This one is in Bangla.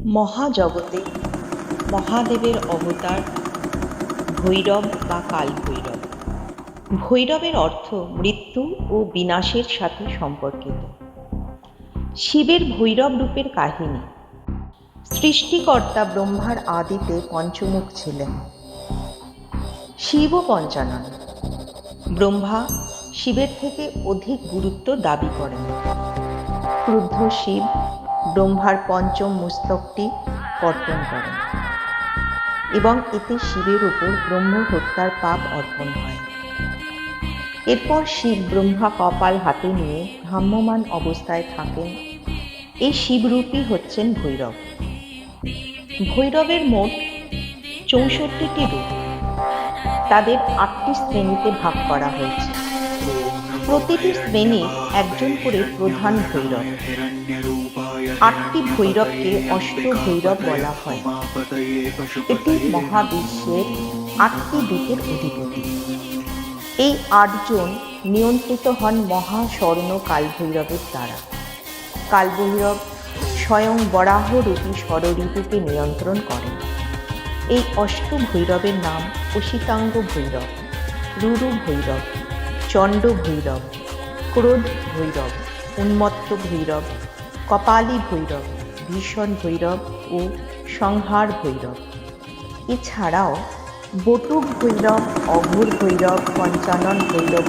মহাজগতে মহাদেবের অবতার ভৈরব বা কালভৈরব। ভৈরবের অর্থ মৃত্যু ও বিনাশের সাথে সম্পর্কিত। শিবের ভৈরব রূপের কাহিনী। সৃষ্টিকর্তা ব্রহ্মার আদিতে পঞ্চমুখ ছিলেন। শিব ও পঞ্চানন। ব্রহ্মা শিবের থেকে অধিক গুরুত্ব দাবি করেন। ক্রুদ্ধ শিব ব্রহ্মার পঞ্চম মস্তকটি কর্তন করেন এবং এতে শিবের উপর ব্রহ্ম হত্যার পাপ অর্পণ হয়। এরপর শিব ব্রহ্মা কপাল হাতে নিয়ে ভ্রাম্যমাণ অবস্থায় থাকেন। এই শিবরূপই হচ্ছেন ভৈরব। ভৈরবের মোট ৬৪টি রূপ। তাদের ৮টি শ্রেণীতে ভাগ করা হয়েছে। প্রতিটি শ্রেণীর একজন করে প্রধান ভৈরব। ৮টি ভৈরবকে অষ্টভৈরব বলা হয়। এটি মহাবিশ্বের ৮টি দিকের অধিপতি। এই ৮ জন নিয়ন্ত্রিত হন মহাস্বর্ণ কালভৈরবের দ্বারা। কালভৈরব স্বয়ং বরাহরূপী ষড়ঋতুকে নিয়ন্ত্রণ করেন। এই অষ্টভৈরবের নাম অসিতাঙ্গ ভৈরব, রুরু ভৈরব, চণ্ড ভৈরব, ক্রোধ ভৈরব, উন্মত্ত ভৈরব, কপালী ভৈরব, ভীষণ ভৈরব ও সংহার ভৈরব। এছাড়াও বটুক ভৈরব, অঘোর ভৈরব, পঞ্চানন ভৈরব